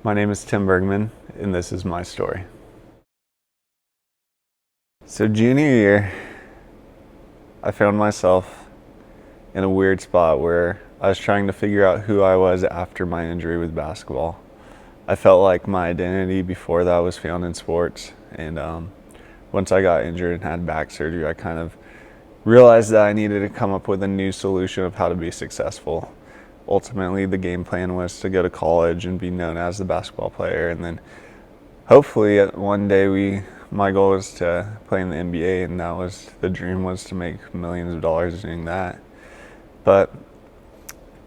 My name is Tim Bergman, and this is my story. So junior year, I found myself in a weird spot where I was trying to figure out who I was after my injury with basketball. I felt like my identity before that was found in sports, and once I got injured and had back surgery, I kind of realized that I needed to come up with a new solution of how to be successful. Ultimately, the game plan was to go to college and be known as the basketball player, and then hopefully one day my goal was to play in the NBA, and that was the dream, was to make millions of dollars doing that. But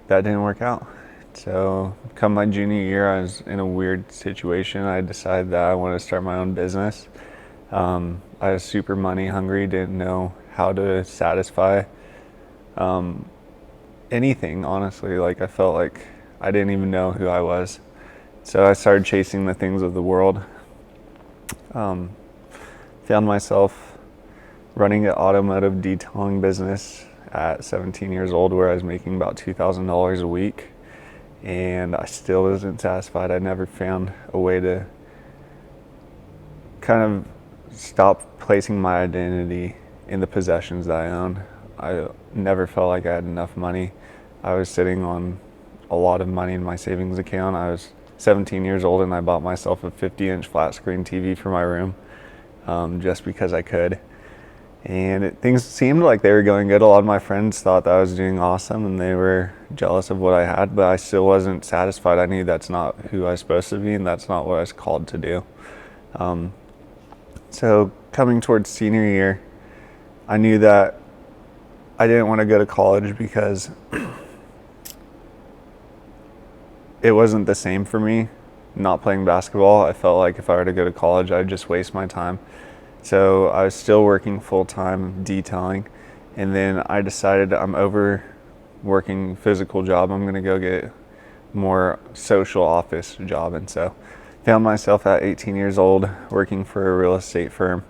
that didn't work out. So come my junior year, I was in a weird situation. I decided that I wanted to start my own business. I was super money hungry, didn't know how to satisfy anything, honestly. Like, I felt like I didn't even know who I was. So I started chasing the things of the world. Found myself running an automotive detailing business at 17 years old, where I was making about $2,000 a week, and I still wasn't satisfied. I never found a way to kind of stop placing my identity in the possessions that I owned. I never felt like I had enough money. I was sitting on a lot of money in my savings account. I was 17 years old, and I bought myself a 50-inch flat screen TV for my room, just because I could. And things seemed like they were going good. A lot of my friends thought that I was doing awesome, and they were jealous of what I had, but I still wasn't satisfied. I knew that's not who I was supposed to be, and that's not what I was called to do. So coming towards senior year, I knew that I didn't want to go to college because it wasn't the same for me not playing basketball. I felt like if I were to go to college, I'd just waste my time. So I was still working full-time detailing, and then I decided I'm over working physical job. I'm going to go get more social office job. And so found myself at 18 years old working for a real estate firm,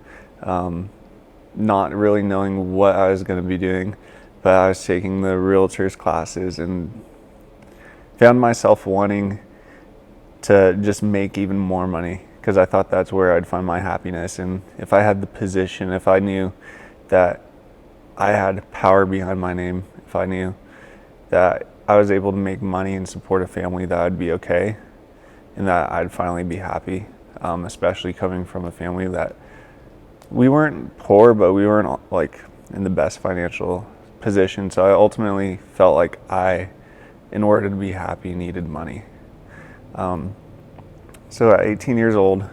not really knowing what I was going to be doing, but I was taking the realtors classes and found myself wanting to just make even more money, because I thought that's where I'd find my happiness. And if I had the position, if I knew that I had power behind my name, if I knew that I was able to make money and support a family, that I'd be okay and that I'd finally be happy, especially coming from a family that we weren't poor, but we weren't like in the best financial position. So I ultimately felt like in order to be happy, needed money. So at 18 years old,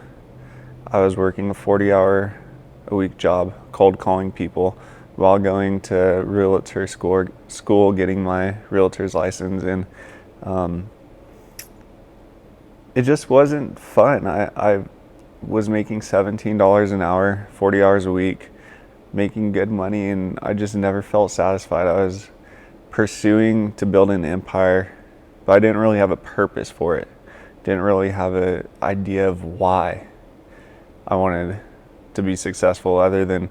I was working a 40-hour-a-week job, cold calling people while going to realtor school, getting my realtor's license, and it just wasn't fun. I was making $17 an hour, 40 hours a week, making good money, and I just never felt satisfied. I was pursuing to build an empire, but I didn't really have a purpose for it. Didn't really have an idea of why I wanted to be successful, other than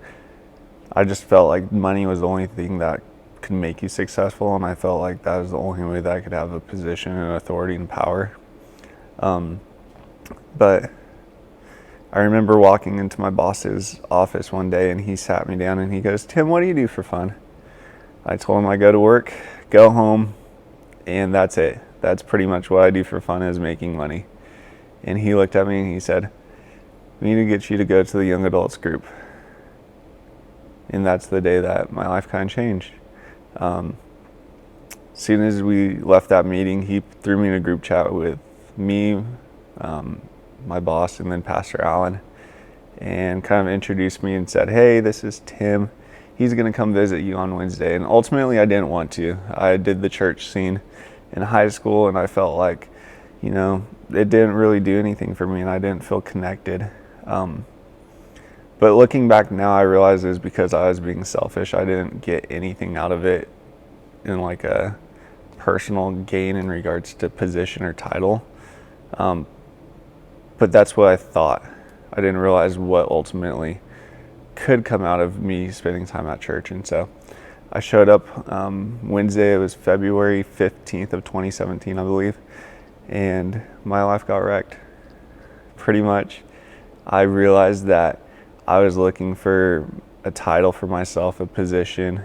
I just felt like money was the only thing that could make you successful, and I felt like that was the only way that I could have a position and authority and power. But I remember walking into my boss's office one day, and he sat me down and he goes, "Tim, what do you do for fun?" I told him I go to work, go home, and that's it. That's pretty much what I do for fun, is making money. And he looked at me and he said, "We need to get you to go to the young adults group." And that's the day that my life kind of changed. As soon as we left that meeting, he threw me in a group chat with me, my boss, and then Pastor Allen, and kind of introduced me and said, "Hey, this is Tim. He's going to come visit you on Wednesday." And ultimately, I didn't want to. I did the church scene in high school, and I felt like, it didn't really do anything for me, and I didn't feel connected. But looking back now, I realize it was because I was being selfish. I didn't get anything out of it in like a personal gain in regards to position or title. But that's what I thought. I didn't realize what ultimately could come out of me spending time at church. And so I showed up Wednesday. It was February 15th of 2017, I believe. and my life got wrecked. Pretty much, I realized that I was looking for a title for myself, a position,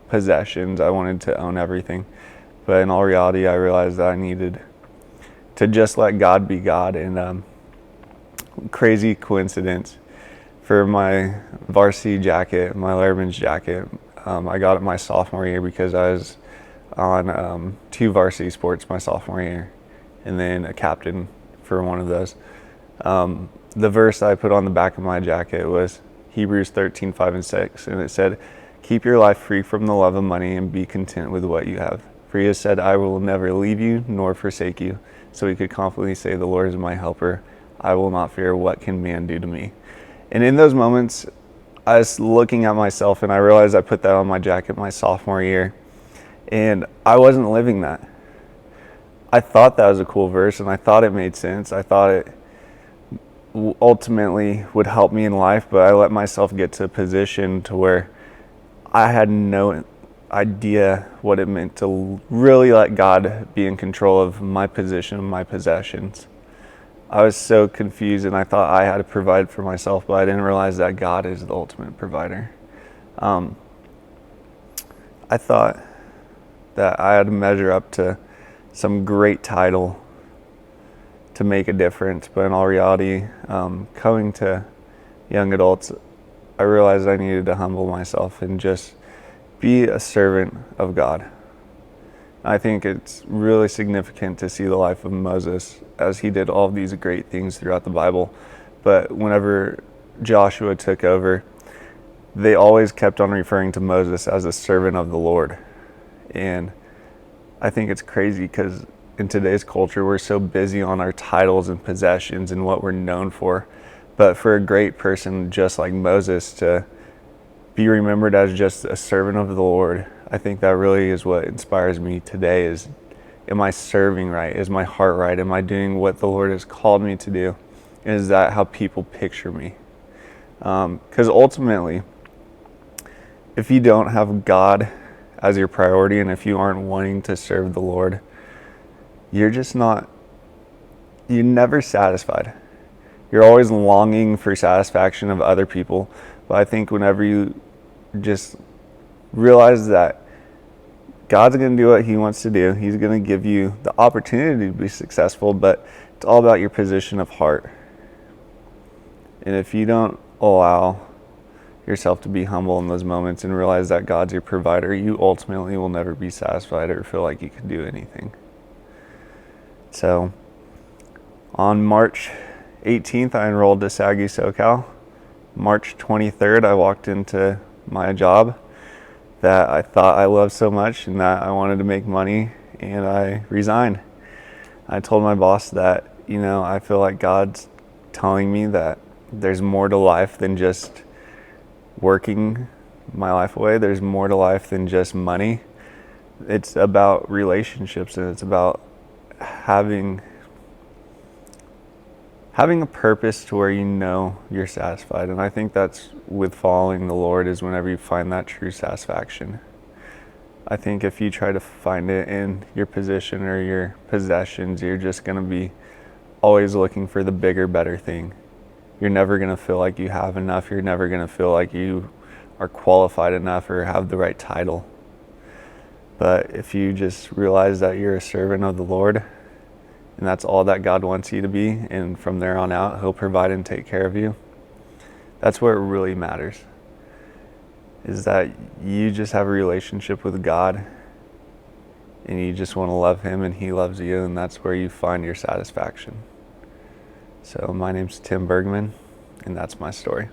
possessions. I wanted to own everything. But in all reality, I realized that I needed to just let God be God. And crazy coincidence, for my varsity jacket, my Letterman's jacket, I got it my sophomore year because I was on 2 varsity sports my sophomore year, and then a captain for one of those. The verse I put on the back of my jacket was Hebrews 13:5-6, and it said, "Keep your life free from the love of money and be content with what you have. For he has said, I will never leave you nor forsake you." So we could confidently say, "The Lord is my helper. I will not fear. What can man do to me?" And in those moments, I was looking at myself and I realized I put that on my jacket my sophomore year, and I wasn't living that. I thought that was a cool verse and I thought it made sense. I thought it ultimately would help me in life, but I let myself get to a position to where I had no idea what it meant to really let God be in control of my position and my possessions. I was so confused, and I thought I had to provide for myself, but I didn't realize that God is the ultimate provider. I thought that I had to measure up to some great title to make a difference, but in all reality, coming to young adults, I realized I needed to humble myself and just be a servant of God. I think it's really significant to see the life of Moses as he did all of these great things throughout the Bible. But whenever Joshua took over, they always kept on referring to Moses as a servant of the Lord. And I think it's crazy because in today's culture, we're so busy on our titles and possessions and what we're known for. But for a great person just like Moses to be remembered as just a servant of the Lord, I think that really is what inspires me today. Is, am I serving right? Is my heart right? Am I doing what the Lord has called me to do? And is that how people picture me? Because ultimately, if you don't have God as your priority, and if you aren't wanting to serve the Lord, you're never satisfied. You're always longing for satisfaction of other people. But I think whenever you just realize that God's going to do what he wants to do, he's going to give you the opportunity to be successful, but it's all about your position of heart. And if you don't allow yourself to be humble in those moments and realize that God's your provider, you ultimately will never be satisfied or feel like you can do anything. So on March 18th, I enrolled to SAGU SoCal. March 23rd, I walked into my job that I thought I loved so much and that I wanted to make money, and I resigned. I told my boss that, I feel like God's telling me that there's more to life than just working my life away. There's more to life than just money. It's about relationships, and it's about having a purpose to where you're satisfied. And I think that's with following the Lord, is whenever you find that true satisfaction. I think if you try to find it in your position or your possessions, you're just going to be always looking for the bigger, better thing. You're never going to feel like you have enough. You're never going to feel like you are qualified enough or have the right title. But if you just realize that you're a servant of the Lord, and that's all that God wants you to be, and from there on out, he'll provide and take care of you, that's where it really matters, is that you just have a relationship with God, and you just want to love him, and he loves you, and that's where you find your satisfaction. So my name's Tim Bergman, and that's my story.